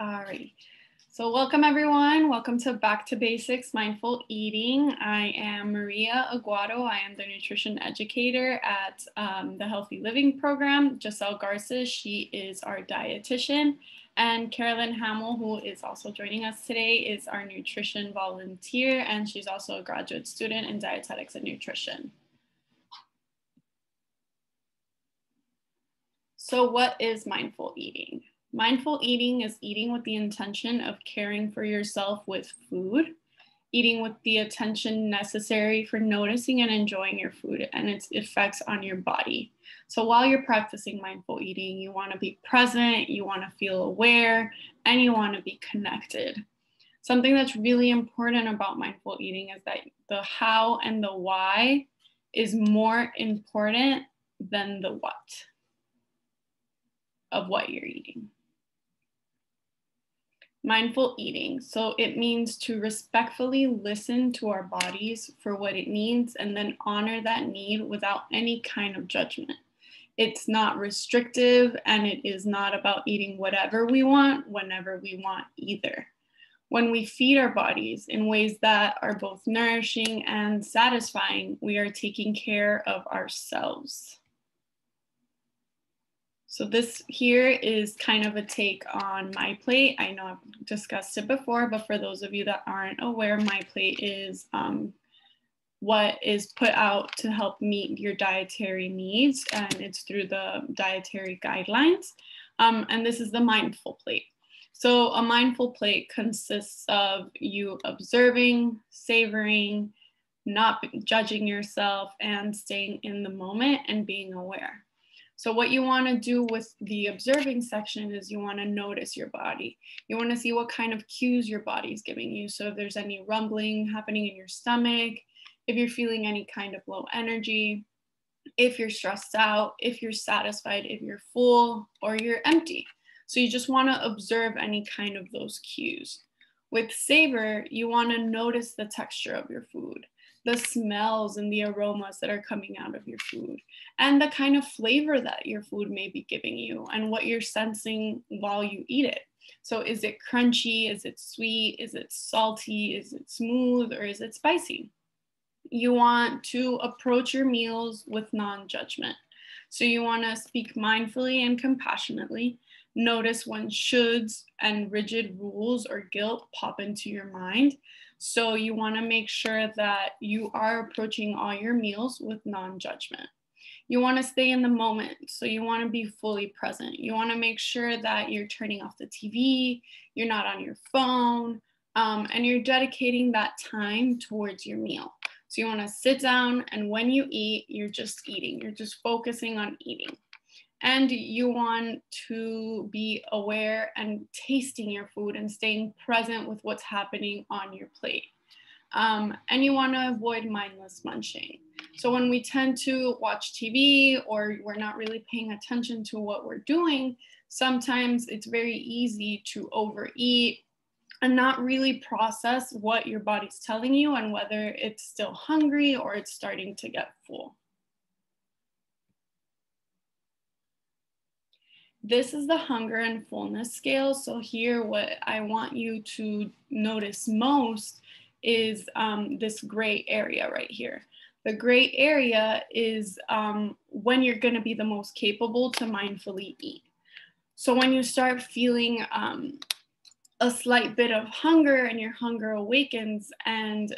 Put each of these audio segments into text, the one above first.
Alrighty. So welcome everyone. Welcome to Back to Basics Mindful Eating. I am Maria Aguado. I am the nutrition educator at the Healthy Living Program. Giselle Garces, she is our dietitian. And Carolyn Hamill, who is also joining us today, is our nutrition volunteer. And she's also a graduate student in dietetics and nutrition. So what is mindful eating? Mindful eating is eating with the intention of caring for yourself with food, eating with the attention necessary for noticing and enjoying your food and its effects on your body. So while you're practicing mindful eating, you want to be present, you want to feel aware, and you want to be connected. Something that's really important about mindful eating is that the how and the why is more important than the what of what you're eating. Mindful eating. So it means to respectfully listen to our bodies for what it needs and then honor that need without any kind of judgment. It's not restrictive and it is not about eating whatever we want, whenever we want either. When we feed our bodies in ways that are both nourishing and satisfying, we are taking care of ourselves. So this here is kind of a take on My Plate. I know I've discussed it before, but for those of you that aren't aware, My Plate is what is put out to help meet your dietary needs, and it's through the dietary guidelines. And this is the mindful plate. So a mindful plate consists of you observing, savoring, not judging yourself, and staying in the moment and being aware. So what you want to do with the observing section is you want to notice your body. You want to see what kind of cues your body is giving you. So if there's any rumbling happening in your stomach, if you're feeling any kind of low energy, if you're stressed out, if you're satisfied, if you're full, or you're empty. So you just want to observe any kind of those cues. With savor, you want to notice the texture of your food, the smells and the aromas that are coming out of your food, and the kind of flavor that your food may be giving you and what you're sensing while you eat it. So is it crunchy? Is it sweet? Is it salty? Is it smooth? Or is it spicy? You want to approach your meals with non-judgment. So you want to speak mindfully and compassionately. Notice when shoulds and rigid rules or guilt pop into your mind. So you want to make sure that you are approaching all your meals with non-judgment. You want to stay in the moment. So you want to be fully present. You want to make sure that you're turning off the TV, you're not on your phone, and you're dedicating that time towards your meal. So you want to sit down, and when you eat, you're just eating. You're just focusing on eating. And you want to be aware and tasting your food and staying present with what's happening on your plate. And you want to avoid mindless munching. So when we tend to watch TV or we're not really paying attention to what we're doing, sometimes it's very easy to overeat and not really process what your body's telling you and whether it's still hungry or it's starting to get full. This is the hunger and fullness scale. So here, what I want you to notice most is this gray area right here. The gray area is when you're going to be the most capable to mindfully eat. So when you start feeling a slight bit of hunger and your hunger awakens, and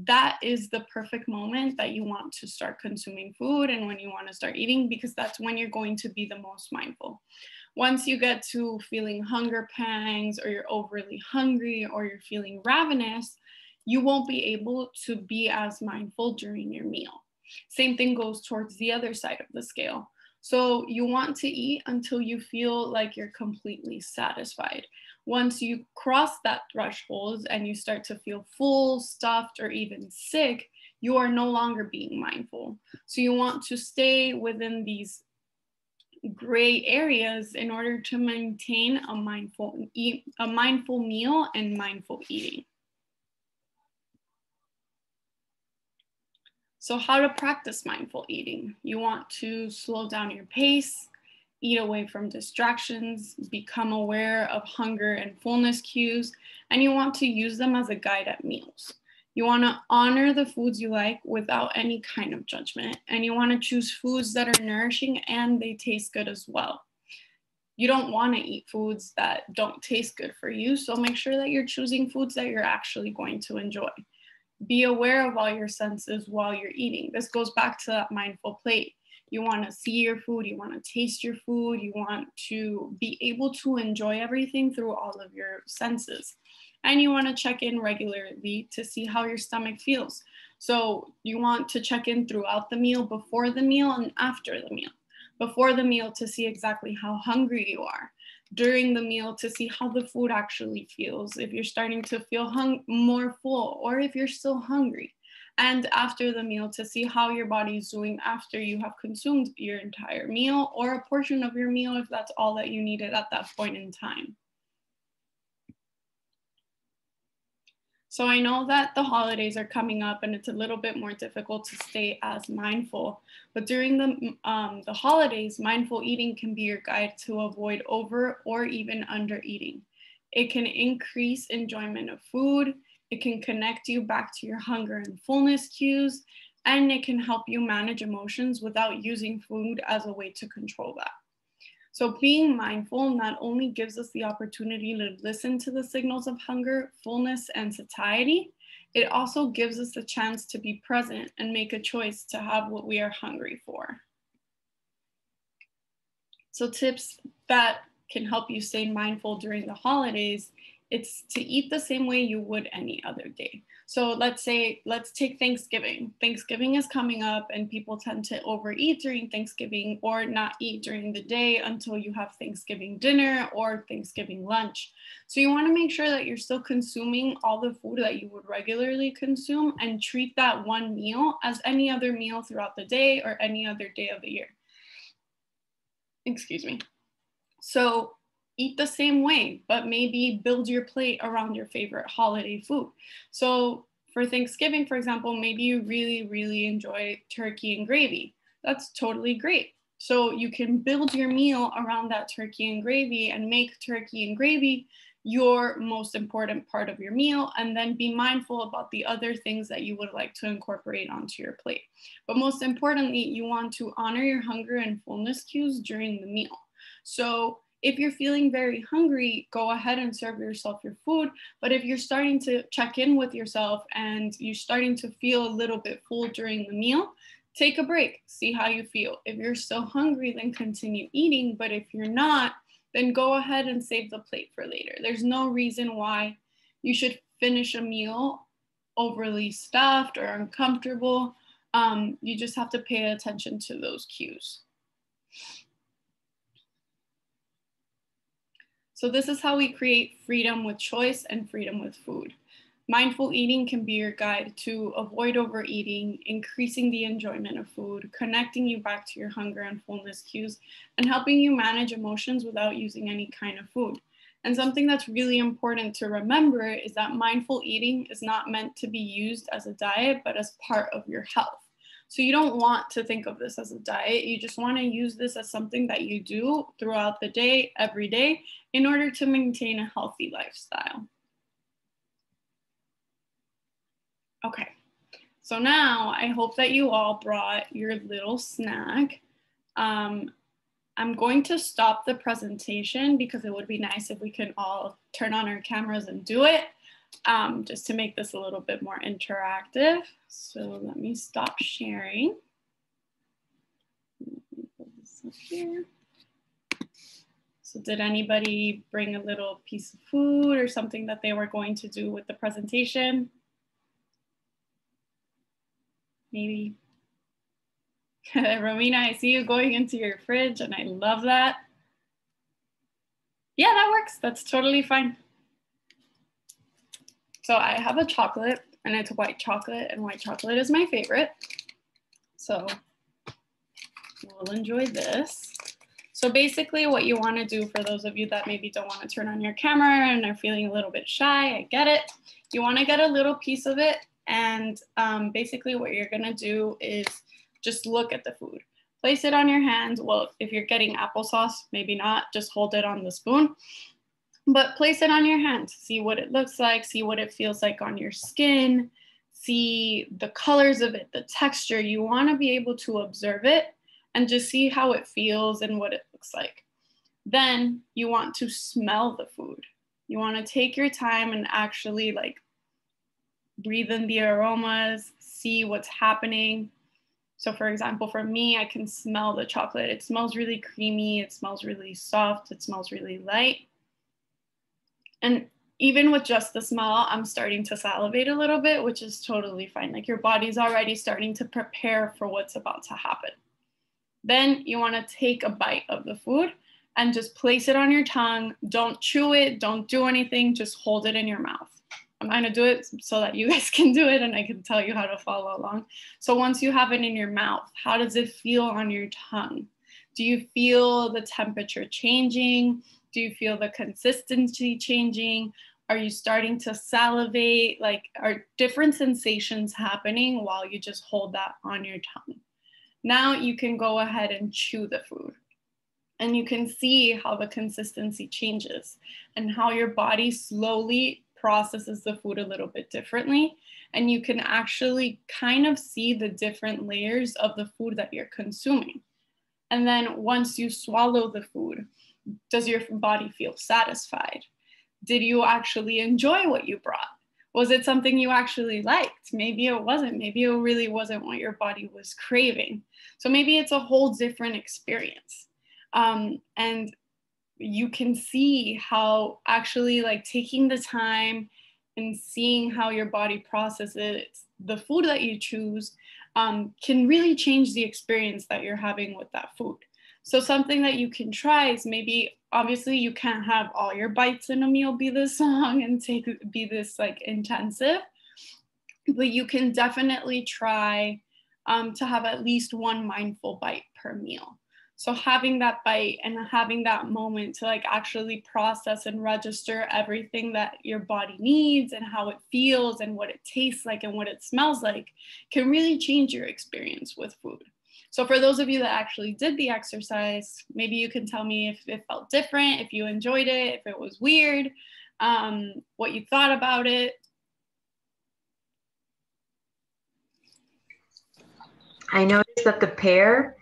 that is the perfect moment that you want to start consuming food and when you want to start eating, because that's when you're going to be the most mindful. Once you get to feeling hunger pangs or you're overly hungry or you're feeling ravenous, you won't be able to be as mindful during your meal. Same thing goes towards the other side of the scale. So you want to eat until you feel like you're completely satisfied. Once you cross that threshold and you start to feel full, stuffed, or even sick, you are no longer being mindful. So you want to stay within these gray areas in order to maintain a mindful meal and mindful eating. So how to practice mindful eating? You want to slow down your pace. eat away from distractions, become aware of hunger and fullness cues, and you want to use them as a guide at meals. You want to honor the foods you like without any kind of judgment, and you want to choose foods that are nourishing and they taste good as well. You don't want to eat foods that don't taste good for you, so make sure that you're choosing foods that you're actually going to enjoy. Be aware of all your senses while you're eating. This goes back to that mindful plate. You want to see your food, you want to taste your food, you want to be able to enjoy everything through all of your senses. And you want to check in regularly to see how your stomach feels. So you want to check in throughout the meal, before the meal, and after the meal. Before the meal to see exactly how hungry you are. During the meal to see how the food actually feels, if you're starting to feel more full or if you're still hungry. And after the meal to see how your body is doing after you have consumed your entire meal or a portion of your meal if that's all that you needed at that point in time. So I know that the holidays are coming up and it's a little bit more difficult to stay as mindful, but during the holidays, mindful eating can be your guide to avoid over or even under eating. It can increase enjoyment of food, it can connect you back to your hunger and fullness cues, and it can help you manage emotions without using food as a way to control that. So being mindful not only gives us the opportunity to listen to the signals of hunger, fullness, and satiety, it also gives us a chance to be present and make a choice to have what we are hungry for. So tips that can help you stay mindful during the holidays, it's to eat the same way you would any other day. So let's take Thanksgiving. Thanksgiving is coming up and people tend to overeat during Thanksgiving or not eat during the day until you have Thanksgiving dinner or Thanksgiving lunch. So you want to make sure that you're still consuming all the food that you would regularly consume and treat that one meal as any other meal throughout the day or any other day of the year. Excuse me. So eat the same way, but maybe build your plate around your favorite holiday food. So for Thanksgiving, for example, maybe you really, really enjoy turkey and gravy. That's totally great. So you can build your meal around that turkey and gravy and make turkey and gravy your most important part of your meal, and then be mindful about the other things that you would like to incorporate onto your plate. But most importantly, you want to honor your hunger and fullness cues during the meal. So if you're feeling very hungry, go ahead and serve yourself your food. But if you're starting to check in with yourself and you're starting to feel a little bit full during the meal, take a break, see how you feel. If you're still hungry, then continue eating. But if you're not, then go ahead and save the plate for later. There's no reason why you should finish a meal overly stuffed or uncomfortable. You just have to pay attention to those cues. So this is how we create freedom with choice and freedom with food. Mindful eating can be your guide to avoid overeating, increasing the enjoyment of food, connecting you back to your hunger and fullness cues, and helping you manage emotions without using any kind of food. And something that's really important to remember is that mindful eating is not meant to be used as a diet, but as part of your health. So you don't want to think of this as a diet. You just want to use this as something that you do throughout the day, every day, in order to maintain a healthy lifestyle. Okay, so now I hope that you all brought your little snack. I'm going to stop the presentation because it would be nice if we can all turn on our cameras and do it, just to make this a little bit more interactive. So let me stop sharing. Let me put this up here. So did anybody bring a little piece of food or something that they were going to do with the presentation? Maybe. Romina, I see you going into your fridge and I love that. Yeah, that works. That's totally fine. So I have a chocolate and it's white chocolate, and white chocolate is my favorite. So we'll enjoy this. So basically what you want to do, for those of you that maybe don't want to turn on your camera and are feeling a little bit shy, I get it. You want to get a little piece of it, and basically what you're going to do is just look at the food. place it on your hands. Well, if you're getting applesauce, maybe not, just hold it on the spoon. But place it on your hands, see what it looks like, see what it feels like on your skin, see the colors of it, the texture. You want to be able to observe it and just see how it feels and what it looks like. Then you want to smell the food. You want to take your time and actually like breathe in the aromas, see what's happening. So for example, for me, I can smell the chocolate. It smells really creamy, it smells really soft, it smells really light. And even with just the smell, I'm starting to salivate a little bit, which is totally fine. Like your body's already starting to prepare for what's about to happen. Then you want to take a bite of the food and just place it on your tongue. Don't chew it, don't do anything, just hold it in your mouth. I'm going to do it so that you guys can do it and I can tell you how to follow along. So once you have it in your mouth, how does it feel on your tongue? Do you feel the temperature changing? Do you feel the consistency changing? Are you starting to salivate? Like, are different sensations happening while you just hold that on your tongue? Now you can go ahead and chew the food. And you can see how the consistency changes and how your body slowly processes the food a little bit differently. And you can actually kind of see the different layers of the food that you're consuming. And then once you swallow the food, does your body feel satisfied? Did you actually enjoy what you brought? Was it something you actually liked? Maybe it wasn't. Maybe it really wasn't what your body was craving. So maybe it's a whole different experience. And you can see how actually like taking the time and seeing how your body processes the food that you choose can really change the experience that you're having with that food. So something that you can try is maybe, obviously you can't have all your bites in a meal be this long and be this like intensive, but you can definitely try to have at least one mindful bite per meal. So having that bite and having that moment to like actually process and register everything that your body needs and how it feels and what it tastes like and what it smells like can really change your experience with food. So for those of you that actually did the exercise, maybe you can tell me if it felt different, if you enjoyed it, if it was weird, what you thought about it. I noticed that the pear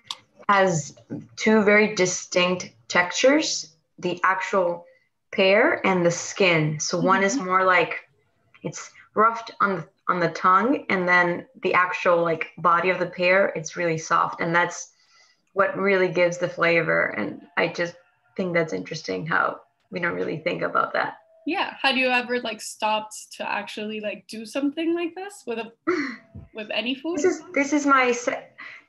has two very distinct textures, the actual pear and the skin. So one is more like it's roughed on the tongue, and then the actual like body of the pear, it's really soft, and that's what really gives the flavor. And I just think that's interesting how we don't really think about that. Yeah. Have you ever like stopped to actually like do something like this with any food? This is my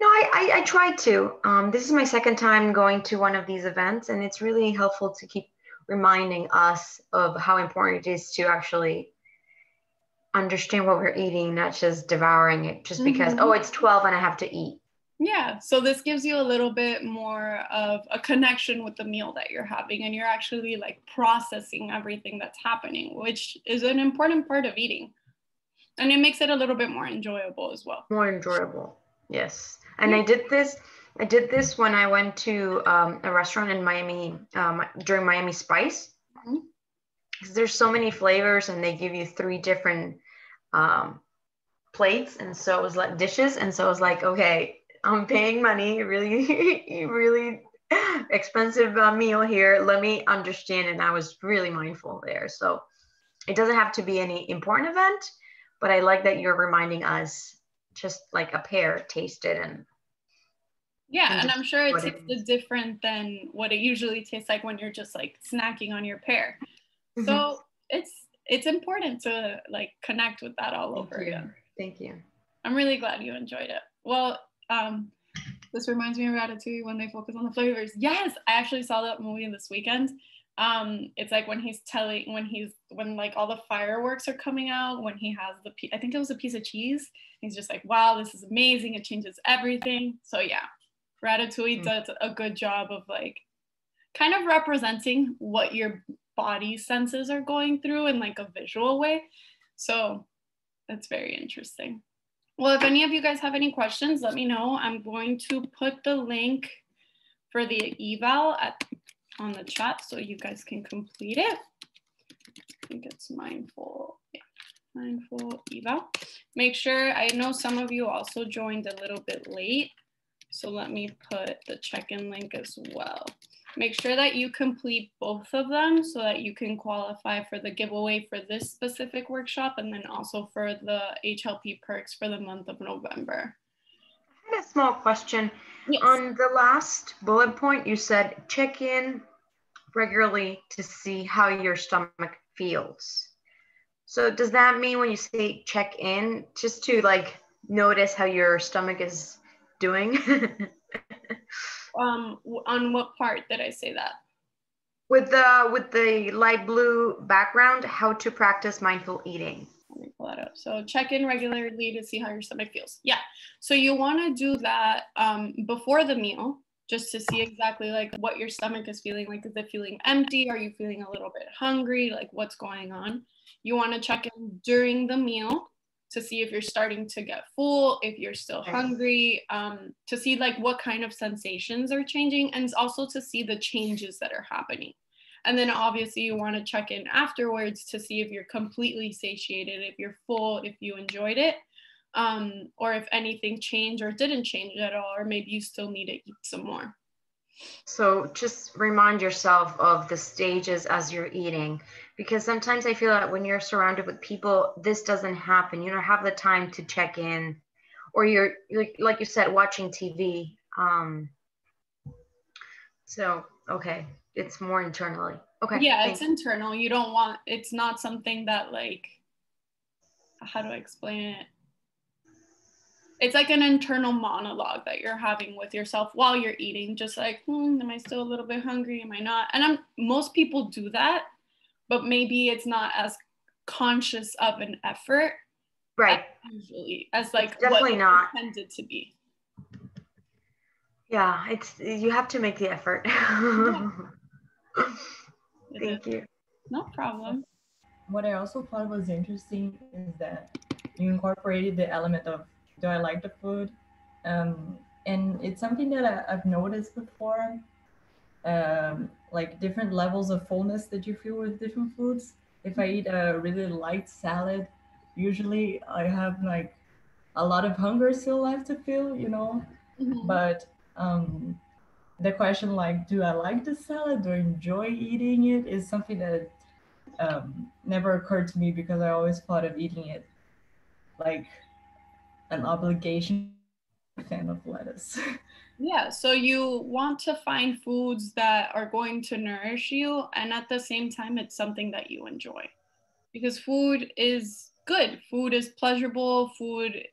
no, I tried to. This is my second time going to one of these events, and it's really helpful to keep reminding us of how important it is to actually understand what we're eating, not just devouring it just because, oh, it's 12 and I have to eat. Yeah, so this gives you a little bit more of a connection with the meal that you're having, and you're actually like processing everything that's happening, which is an important part of eating. And it makes it a little bit more enjoyable as well. More enjoyable, yes. And I did this when I went to a restaurant in Miami during Miami Spice. There's so many flavors, and they give you 3 different plates, and so it was like dishes, and so I was like, okay, I'm paying money, really, really expensive meal here. Let me understand, and I was really mindful there. So it doesn't have to be any important event, but I like that you're reminding us, just like a pear, taste it and. Yeah, and I'm sure it tastes different than what it usually tastes like when you're just like snacking on your pear. So it's important to like connect with that all over again. Thank you. I'm really glad you enjoyed it. Well, this reminds me of Ratatouille when they focus on the flavors. Yes, I actually saw that movie this weekend. It's like when like all the fireworks are coming out, when he has I think it was a piece of cheese. He's just like, wow, this is amazing. It changes everything. So yeah, Ratatouille does a good job of like kind of representing what your body senses are going through in like a visual way. So that's very interesting. Well, if any of you guys have any questions, let me know. I'm going to put the link for the eval on the chat so you guys can complete it. I think it's mindful eval. Make sure, I know some of you also joined a little bit late, so let me put the check-in link as well. Make sure that you complete both of them so that you can qualify for the giveaway for this specific workshop and then also for the HLP perks for the month of November. I had a small question. Yes. On the last bullet point, you said check in regularly to see how your stomach feels. So does that mean when you say check in, just to like notice how your stomach is doing? On what part did I say that? With the light blue background, how to practice mindful eating. Let me pull that up. So check in regularly to see how your stomach feels. Yeah. So you want to do that before the meal, just to see exactly like what your stomach is feeling like. Is it feeling empty? Are you feeling a little bit hungry? Like what's going on? You want to check in during the meal to see if you're starting to get full, if you're still hungry, to see like what kind of sensations are changing, and also to see the changes that are happening. And then obviously you want to check in afterwards to see if you're completely satiated, if you're full, if you enjoyed it, or if anything changed or didn't change at all, or maybe you still need to eat some more. So just remind yourself of the stages as you're eating, because sometimes I feel that when you're surrounded with people, this doesn't happen. You don't have the time to check in, or you're like you said, watching TV. So, okay, it's more internally. Okay. Yeah, it's internal. You don't want, it's not something that like, how do I explain it? It's like an internal monologue that you're having with yourself while you're eating, just like, am I still a little bit hungry? Am I not? And most people do that, but maybe it's not as conscious of an effort. Right. Usually, as like it's definitely what not intended to be. Yeah, you have to make the effort. Yeah. Thank you. No problem. What I also thought was interesting is that you incorporated the element of, do I like the food? And it's something that I've noticed before, like different levels of fullness that you feel with different foods. If I eat a really light salad, usually I have like a lot of hunger still left to feel, you know. Mm-hmm. But the question like, do I like the salad? Do I enjoy eating it? Is something that never occurred to me, because I always thought of eating it like an obligation. Fan of lettuce. Yeah, so you want to find foods that are going to nourish you, and at the same time, it's something that you enjoy. Because food is good, food is pleasurable, food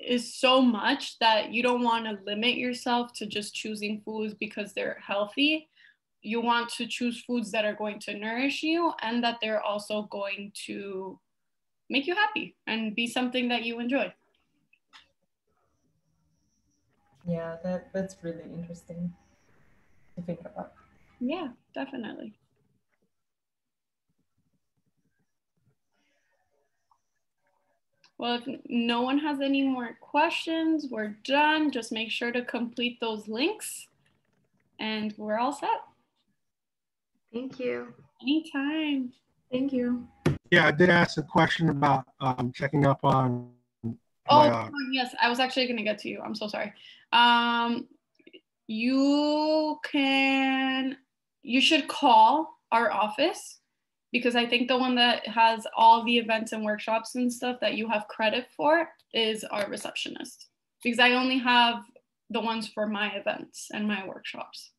is so much that you don't want to limit yourself to just choosing foods because they're healthy. You want to choose foods that are going to nourish you and that they're also going to make you happy and be something that you enjoy. Yeah, that's really interesting to think about. Yeah, definitely. Well, if no one has any more questions, we're done. Just make sure to complete those links and we're all set. Thank you. Anytime. Thank you. Yeah, I did ask a question about checking up on yes, I was actually going to get to you. I'm so sorry. You should call our office, because I think the one that has all the events and workshops and stuff that you have credit for is our receptionist, because I only have the ones for my events and my workshops.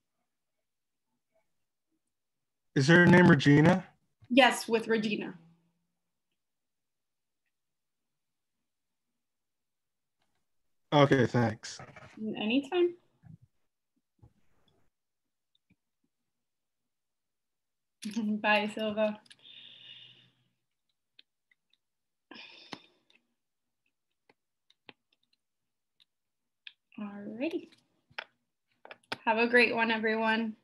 Is her name Regina? Yes, with Regina. Okay, thanks. Anytime. Bye, Silva. Alrighty. Have a great one, everyone.